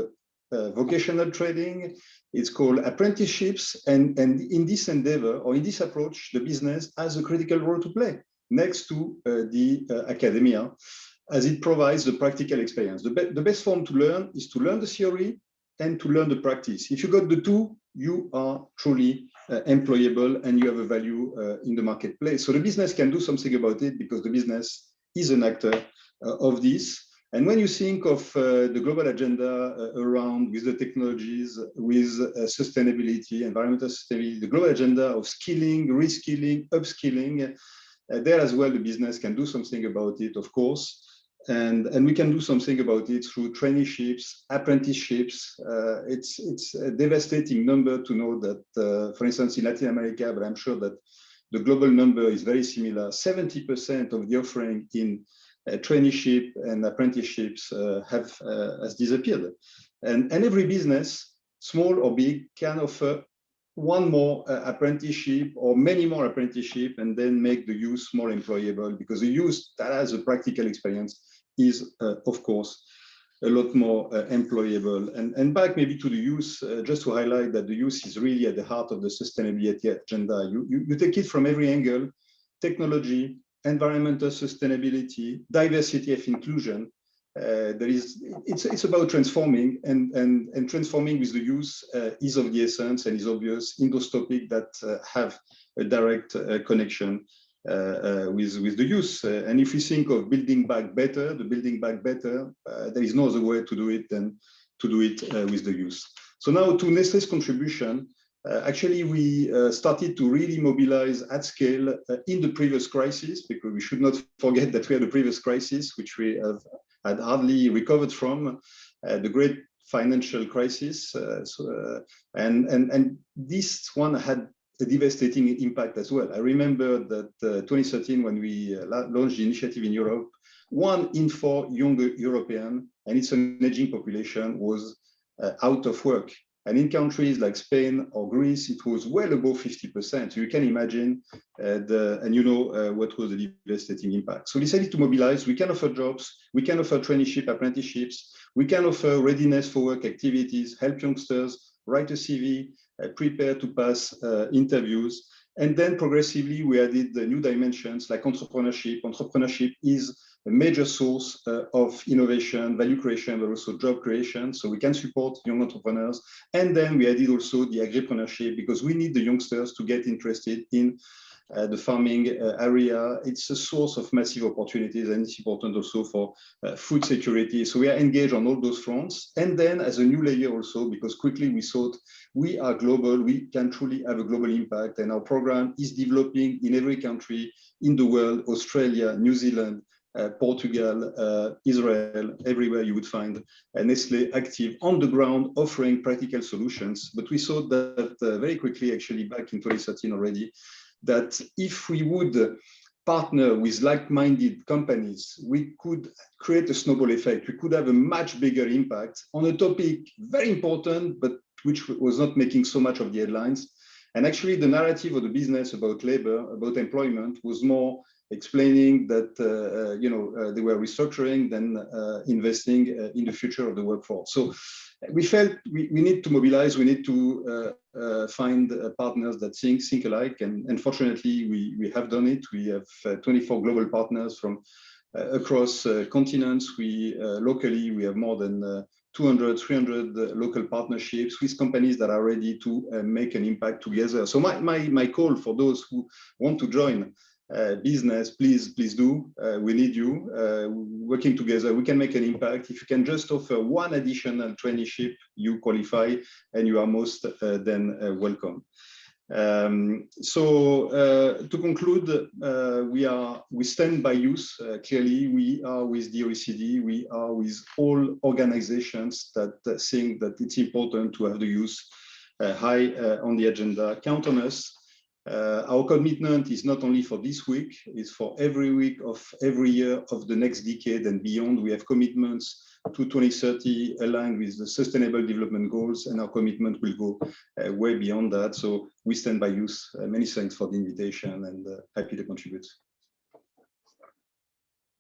I: vocational training, it's called apprenticeships, and in this endeavor, or in this approach, the business has a critical role to play next to the academia, as it provides the practical experience. The best form to learn is to learn the theory and to learn the practice. If you got the two, you are truly employable and you have a value in the marketplace. So the business can do something about it because the business is an actor of this. And when you think of the global agenda around with the technologies, with sustainability, environmental sustainability, the global agenda of skilling, reskilling, upskilling, there as well, the business can do something about it, of course. And we can do something about it through traineeships, apprenticeships. It's a devastating number to know that, for instance, in Latin America, but I'm sure that the global number is very similar. 70% of the offering in traineeship and apprenticeships has disappeared. And every business, small or big, can offer one more apprenticeship or many more apprenticeship, and then make the youth more employable, because the youth that has a practical experience is, of course, a lot more employable. And back maybe to the youth, just to highlight that the youth is really at the heart of the sustainability agenda. You take it from every angle: technology, environmental sustainability, diversity of inclusion. It's about transforming, and transforming with the youth is of the essence and is obvious in those topics that have a direct connection with the youth. And if we think of building back better, there is no other way to do it than to do it with the youth. So now to Nestlé's contribution, Actually, we started to really mobilize at scale in the previous crisis, because we should not forget that we had a previous crisis, which we had hardly recovered from, the great financial crisis. And this one had a devastating impact as well. I remember that 2013, when we launched the initiative in Europe, 1 in 4 younger European, and it's an aging population, was out of work. And in countries like Spain or Greece, it was well above 50%. So you can imagine what was the devastating impact. So we decided to mobilize. We can offer jobs, we can offer traineeship, apprenticeships, we can offer readiness for work activities, help youngsters write a CV, prepare to pass interviews. And then progressively, we added the new dimensions like entrepreneurship. Entrepreneurship is a major source of innovation, value creation, but also job creation. So we can support young entrepreneurs. And then we added also the agripreneurship, because we need the youngsters to get interested in the farming area. It's a source of massive opportunities, and it's important also for food security. So we are engaged on all those fronts. And then as a new layer also, because quickly we thought we are global, we can truly have a global impact. And our program is developing in every country in the world: Australia, New Zealand, Portugal, Israel. Everywhere you would find Nestlé active on the ground, offering practical solutions. But we saw that very quickly, actually back in 2013 already, that if we would partner with like-minded companies, we could create a snowball effect. We could have a much bigger impact on a topic very important, but which was not making so much of the headlines. And actually the narrative of the business about labor, about employment, was more explaining that they were restructuring than investing in the future of the workforce. So we felt we need to mobilize, we need to find partners that think alike. And fortunately, we have done it. We have 24 global partners from across continents. Locally, we have more than 200, 300 local partnerships with companies that are ready to make an impact together. So my call for those who want to join business, please do. We need you. Working together, we can make an impact. If you can just offer one additional traineeship, you qualify, and you are most then welcome. So to conclude, we stand by youth. Clearly, we are with the OECD. We are with all organizations that think that it's important to have the youth high on the agenda. Count on us. Our commitment is not only for this week, it's for every week of every year of the next decade and beyond. We have commitments to 2030 aligned with the Sustainable Development Goals, and our commitment will go way beyond that. So we stand by youth. Many thanks for the invitation, and happy to contribute.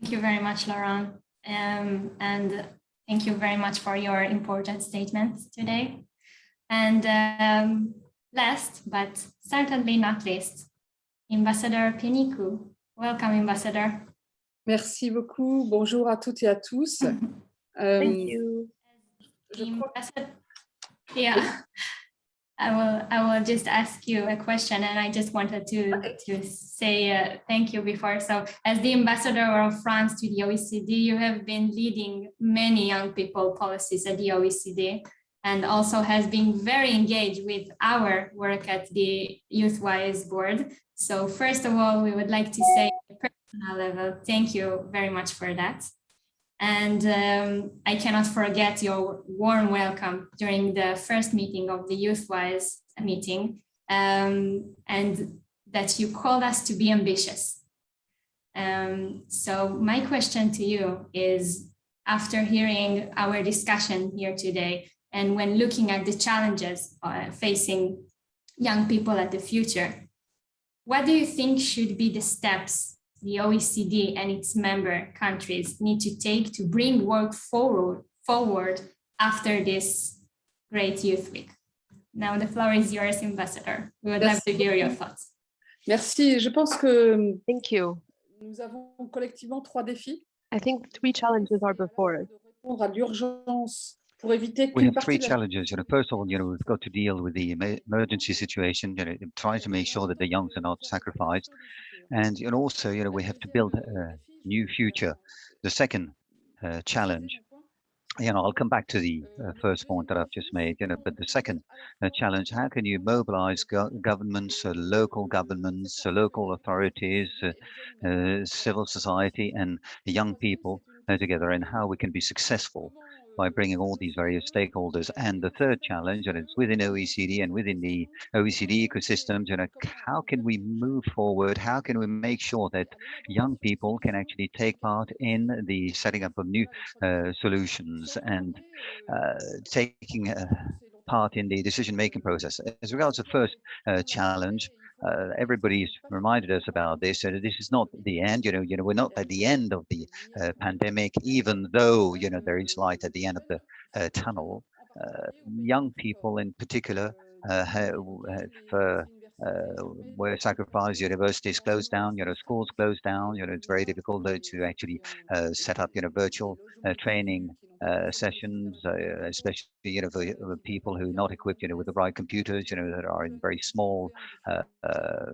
E: Thank you very much, Laurent. And thank you very much for your important statements today. And last, but certainly not least, Ambassador Penikou. Welcome, Ambassador.
J: Merci beaucoup. Bonjour à toutes et à tous.
E: Thank you. Yeah, I will just ask you a question, and I just wanted to say thank you before. So, as the ambassador of France to the OECD, you have been leading many young people policies at the OECD, and also has been very engaged with our work at the YouthWise board. So first of all, we would like to say at a personal level, thank you very much for that. And I cannot forget your warm welcome during the first meeting of the YouthWise meeting, and that you called us to be ambitious. So my question to you is, after hearing our discussion here today, and when looking at the challenges facing young people at the future, what do you think should be the steps the OECD and its member countries need to take to bring work forward after this great Youth Week? Now the floor is yours, Ambassador. We would love to hear your thoughts.
J: Merci. Je pense que
G: Thank you.
J: nous avons collectivement 3 défis.
G: I think 3 challenges are before us.
J: De répondre à l'urgence pour éviter
K: We
J: qu'une
K: have
J: partie
K: 3
J: de la
K: challenges. First of all, we've got to deal with the emergency situation, try to make sure that the young are not sacrificed. And also, we have to build a new future. The second challenge I'll come back to the first point that I've just made, but the second challenge, how can you mobilize governments, local governments, local authorities, civil society and young people together, and how we can be successful by bringing all these various stakeholders. And the third challenge, and it's within OECD and within the OECD ecosystems, how can we move forward? How can we make sure that young people can actually take part in the setting up of new solutions and taking part in the decision-making process? As regards to the first challenge, everybody's reminded us about this. So this is not the end. We're not at the end of the pandemic, even though there is light at the end of the tunnel. Young people, in particular, were sacrificed. Universities closed down. Schools closed down. It's very difficult to actually set up virtual training sessions, especially for people who are not equipped with the right computers, that are in very small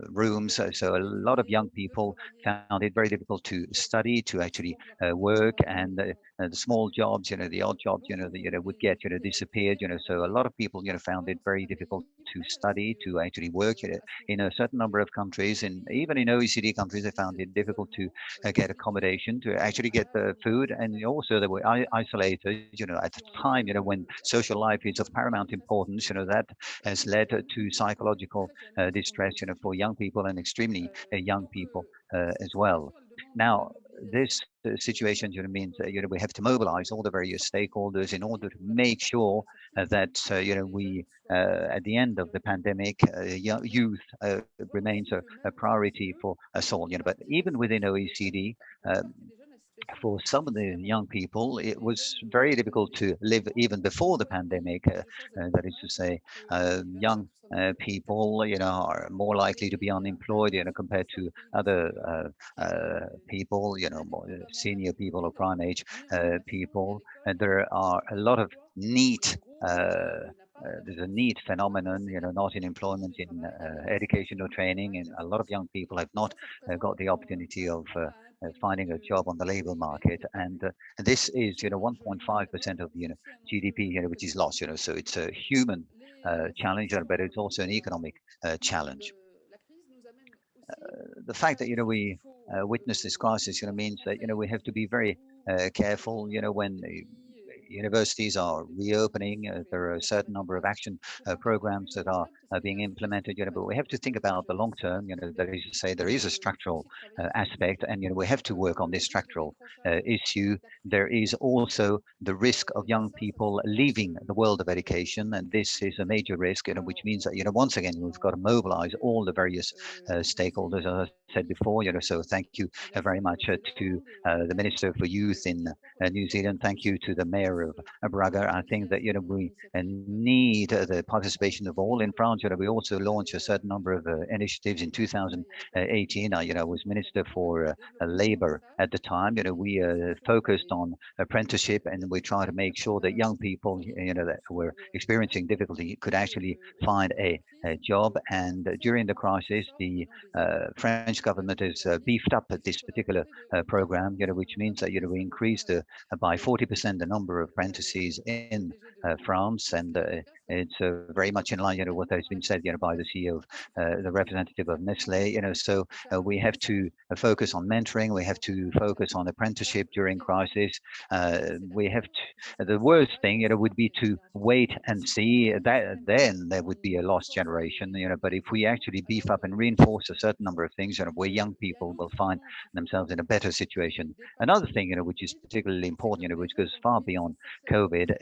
K: rooms. So a lot of young people found it very difficult to study, to actually work, and the small jobs, the odd jobs, that would get disappeared. So a lot of people found it very difficult to study, to actually work. In a certain number of countries, and even in OECD countries, they found it difficult to get accommodation, to actually get the food, and also they were isolated. At the time, when social life is of paramount importance, that has led to psychological distress, for young people, and extremely young people as well. Now, this situation means that we have to mobilize all the various stakeholders in order to make sure that we at the end of the pandemic, youth remains a priority for us all. But even within OECD, for some of the young people, it was very difficult to live even before the pandemic. That is to say, young people, are more likely to be unemployed, compared to other people, more senior people or prime age people. And there are a lot of NEET. There's a NEET phenomenon, not in employment, in education or training, and a lot of young people have not got the opportunity of finding a job on the labor market, and this is 1.5% of GDP, which is lost. So it's a human challenge, but it's also an economic challenge. The fact that we witness this crisis means that we have to be very careful when universities are reopening. There are a certain number of action programs that are being implemented, but we have to think about the long term. That is to say, there is a structural aspect, and we have to work on this structural issue. There is also the risk of young people leaving the world of education, and this is a major risk, which means that once again we've got to mobilize all the various stakeholders, as I said before. So thank you very much to the Minister for Youth in New Zealand. Thank you to the Mayor of Braga. I think that we need the participation of all. In France, we also launched a certain number of initiatives in 2018. I was Minister for Labor at the time. We focused on apprenticeship, and we try to make sure that young people, that were experiencing difficulty, could actually find a job. And during the crisis, the French government has beefed up this particular program, which means that we increased by 40% the number of apprentices in France, and it's very much in line, what has been said, by the CEO, the representative of Nestle. So we have to focus on mentoring. We have to focus on apprenticeship during crisis. We have to. The worst thing, would be to wait and see. That then there would be a lost generation. But if we actually beef up and reinforce a certain number of things, where young people will find themselves in a better situation. Another thing, which is particularly important, which goes far beyond COVID.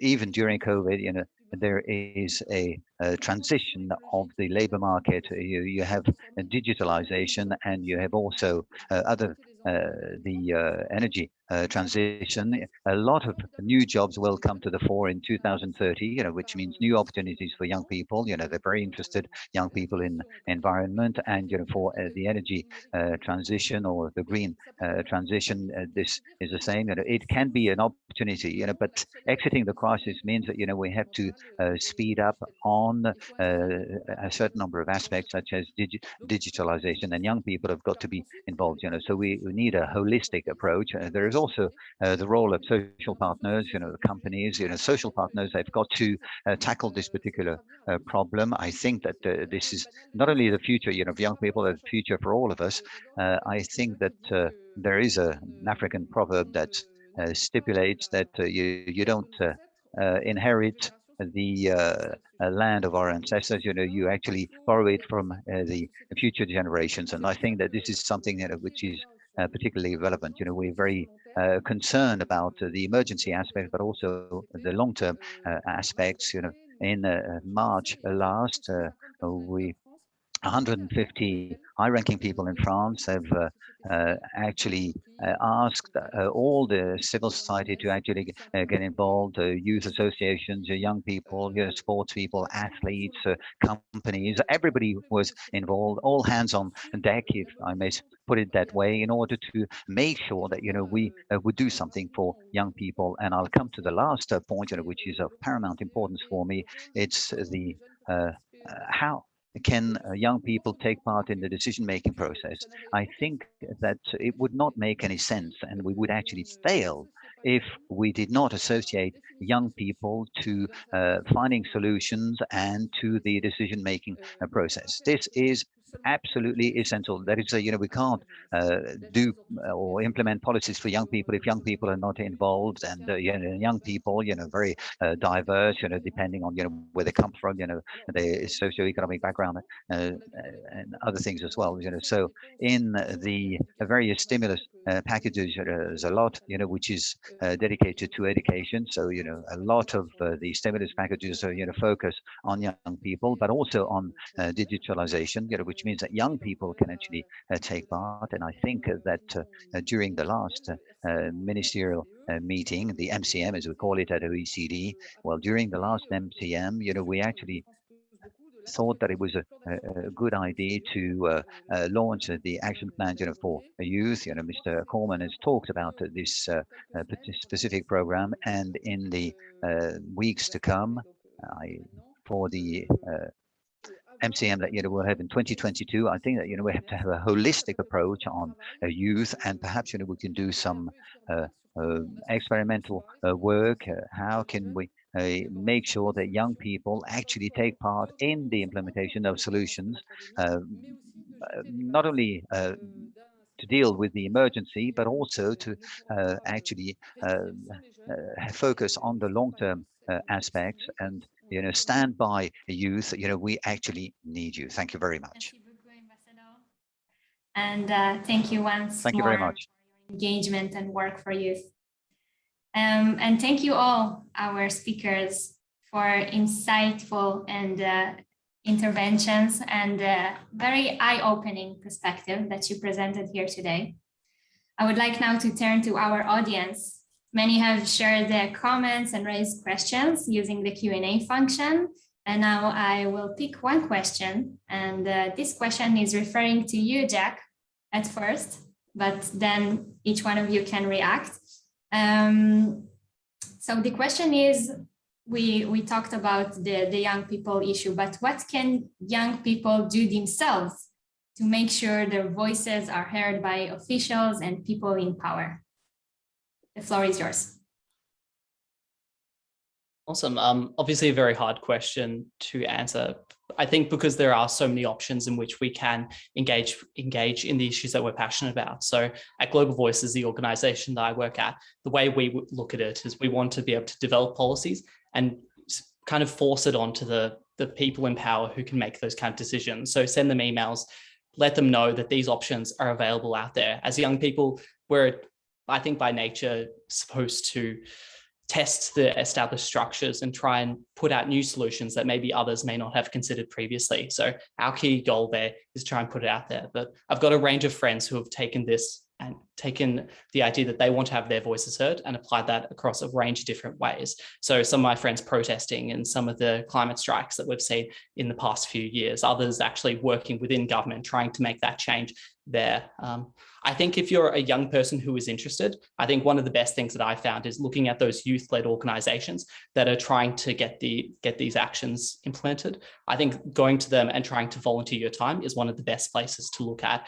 K: Even during COVID, there is a transition of the labor market. You have digitalization, and you have also other the energy transition. A lot of new jobs will come to the fore in 2030, which means new opportunities for young people. They're very interested, young people, in environment, and for the energy transition or the green transition. This is the same. It can be an opportunity, but exiting the crisis means that we have to speed up on a certain number of aspects, such as digitalization, and young people have got to be involved. So we need a holistic approach. There is also the role of social partners, the companies, social partners. They've got to tackle this particular problem. I think that this is not only the future, of young people, but the future for all of us. I think that there is an African proverb that stipulates that you don't inherit the land of our ancestors. You actually borrow it from the future generations, and I think that this is something which is particularly relevant. We're very concerned about the emergency aspect, but also the long-term aspects. In March last, we 150 high-ranking people in France have actually asked all the civil society to actually get involved, youth associations, young people, sports people, athletes, companies. Everybody was involved, all hands on deck, if I may put it that way, in order to make sure that we would do something for young people. And I'll come to the last point, which is of paramount importance for me. It's the how can young people take part in the decision-making process. I think that it would not make any sense, and we would actually fail if we did not associate young people to finding solutions and to the decision-making process. This is absolutely essential. That is, we can't do or implement policies for young people if young people are not involved, and young people, very diverse, depending on where they come from, their socioeconomic background, and other things as well. So in the various stimulus packages, there's a lot, which is dedicated to education. So a lot of the stimulus packages focus on young people, but also on digitalization, which means that young people can actually take part. And I think that during the last ministerial meeting, the MCM, as we call it at OECD, well, during the last MCM, we actually thought that it was a good idea to launch the action plan, for youth. Mr. Coleman has talked about this specific program, and in the weeks to come, for the MCM that we'll have in 2022, I think that we have to have a holistic approach on youth, and perhaps we can do some experimental work. How can we make sure that young people actually take part in the implementation of solutions, not only to deal with the emergency, but also to actually focus on the long-term aspects and stand by youth. We actually need you. Thank you very much.
E: And thank you once
K: Thank you very much.
E: For your engagement and work for youth. And thank you all, our speakers, for insightful and interventions and very eye-opening perspective that you presented here today. I would like now to turn to our audience. Many have shared their comments and raised questions using the Q&A function. And now I will pick one question. And this question is referring to you, Jack, at first, but then each one of you can react. So the question is, we talked about the young people issue, but what can young people do themselves to make sure their voices are heard by officials and people in power? The floor is yours.
H: Awesome. Obviously a very hard question to answer. I think because there are so many options in which we can engage in the issues that we're passionate about. So at Global Voices, the organization that I work at, the way we look at it is we want to be able to develop policies and kind of force it onto the people in power who can make those kind of decisions. So send them emails, let them know that these options are available out there. As young people, we're, I think by nature, supposed to test the established structures and try and put out new solutions that maybe others may not have considered previously. So our key goal there is try and put it out there. But I've got a range of friends who have taken this and taken the idea that they want to have their voices heard and applied that across a range of different ways. So some of my friends protesting in some of the climate strikes that we've seen in the past few years, others actually working within government, trying to make that change there. I think if you're a young person who is interested, I think one of the best things that I found is looking at those youth-led organizations that are trying to get these actions implemented. I think going to them and trying to volunteer your time is one of the best places to look at.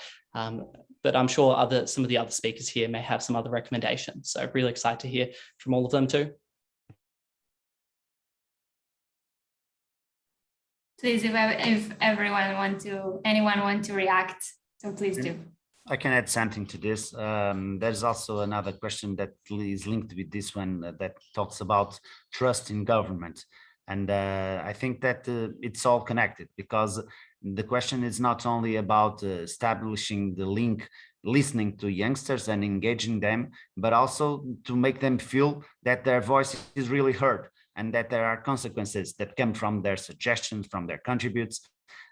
H: but I'm sure some of the other speakers here may have some other recommendations. So really excited to hear from all of them too.
E: Please, if anyone want to react, so please do.
B: I can add something to this. There's also another question that is linked with this one that talks about trust in government. And I think that it's all connected, because the question is not only about establishing the link, listening to youngsters and engaging them, but also to make them feel that their voice is really heard and that there are consequences that come from their suggestions, from their contributes.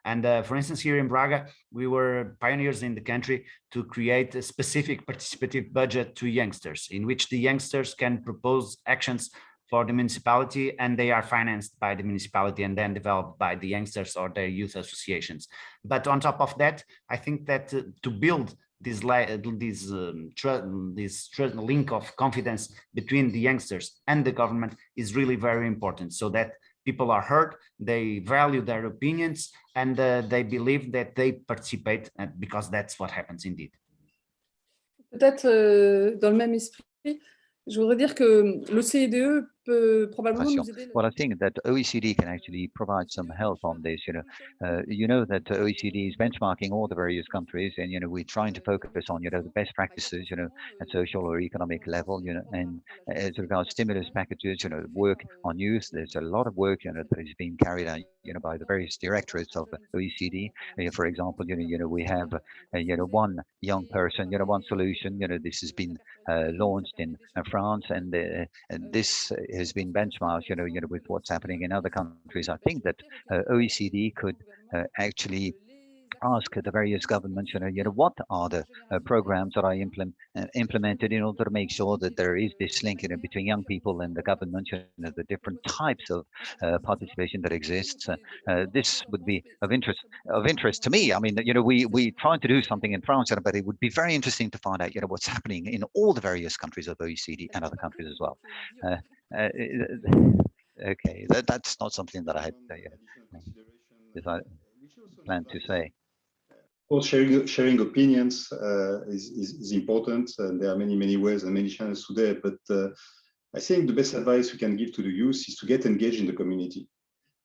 B: And for instance, here in Braga, we were pioneers in the country to create a specific participative budget to youngsters, in which the youngsters can propose actions for the municipality, and they are financed by the municipality and then developed by the youngsters or their youth associations. But on top of that, I think that to build this link of confidence between the youngsters and the government is really very important, so that people are heard, they value their opinions, and they believe that they participate, because that's what happens indeed.
J: Peut-être dans le même esprit, je voudrais dire que l'OCDE peut probablement nous aider.
K: Well, I think that OECD can actually provide some help on this. You know that OECD is benchmarking all the various countries, and we're trying to focus on the best practices, at social or economic level, and as regards stimulus packages, work on youth. There's a lot of work that is being carried out, by the various directorates of OECD. For example, we have one young person, one solution. This has been launched in France, and this has been benchmarked, with what's happening in other countries. I think that OECD could actually ask the various governments, what are the programs that are implemented in order to make sure that there is this link between young people and the government, the different types of participation that exists. This would be of interest to me. I mean, we trying to do something in France, but it would be very interesting to find out, what's happening in all the various countries of OECD and other countries as well. Okay, that's not something that I had planned to say.
I: Well, sharing opinions is important, and there are many ways and many channels today. But I think the best advice we can give to the youth is to get engaged in the community.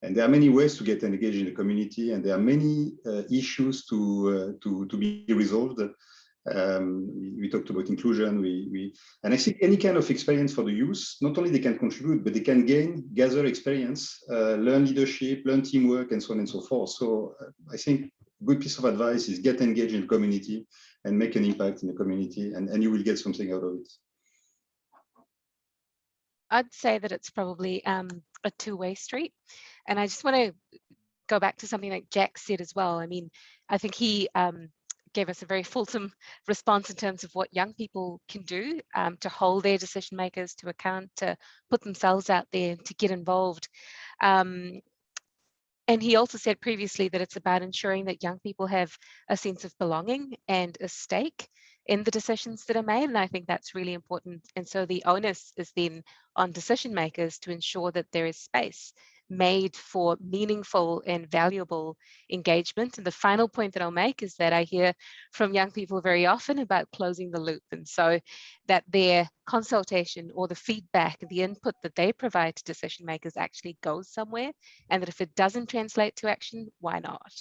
I: And there are many ways to get engaged in the community, and there are many issues to be resolved. We talked about inclusion. And I think any kind of experience for the youth, not only they can contribute, but they can gather experience, learn leadership, learn teamwork, and so on and so forth. So I think good piece of advice is get engaged in the community and make an impact in the community, and you will get something out of it.
G: I'd say that it's probably a two-way street. And I just want to go back to something that Jack said as well. I mean, I think he gave us a very fulsome response in terms of what young people can do to hold their decision makers to account, to put themselves out there, to get involved. And he also said previously that it's about ensuring that young people have a sense of belonging and a stake in the decisions that are made. And I think that's really important. And so the onus is then on decision makers to ensure that there is space made for meaningful and valuable engagement. And the final point that I'll make is that I hear from young people very often about closing the loop. And so that their consultation or the feedback, the input that they provide to decision makers actually goes somewhere, and that if it doesn't translate to action, why not?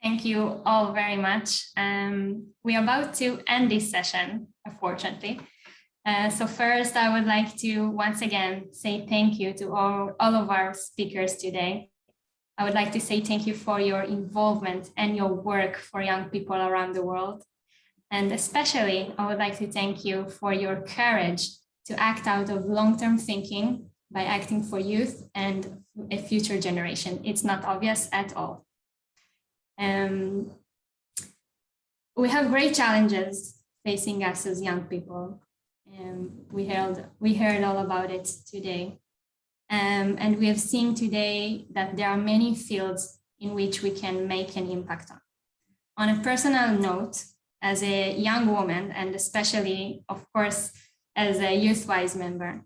E: Thank you all very much. We're about to end this session, unfortunately. So first, I would like to once again say thank you to all of our speakers today. I would like to say thank you for your involvement and your work for young people around the world. And especially, I would like to thank you for your courage to act out of long-term thinking by acting for youth and a future generation. It's not obvious at all. We have great challenges facing us as young people. We heard all about it today. And we have seen today that there are many fields in which we can make an impact on. On a personal note, as a young woman, and especially, of course, as a Youthwise member,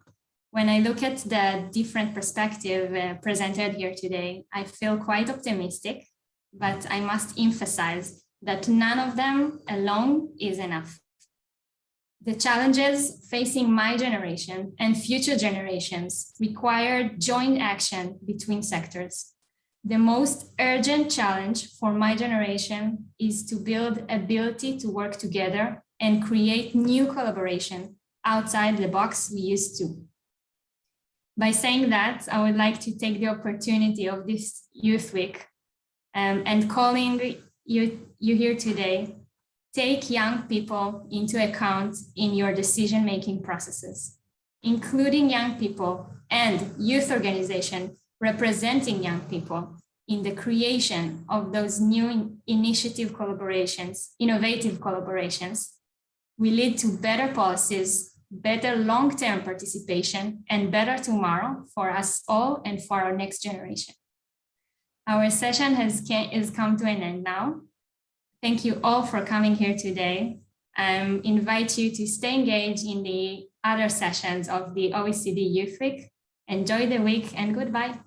E: when I look at the different perspective presented here today, I feel quite optimistic, but I must emphasize that none of them alone is enough. The challenges facing my generation and future generations require joint action between sectors. The most urgent challenge for my generation is to build ability to work together and create new collaboration outside the box we used to. By saying that, I would like to take the opportunity of this Youth Week and calling you here today. Take young people into account in your decision-making processes, including young people and youth organizations representing young people in the creation of those new innovative collaborations will lead to better policies, better long-term participation, and better tomorrow for us all and for our next generation. Our session has come to an end now. Thank you all for coming here today. I invite you to stay engaged in the other sessions of the OECD Youth Week. Enjoy the week and goodbye.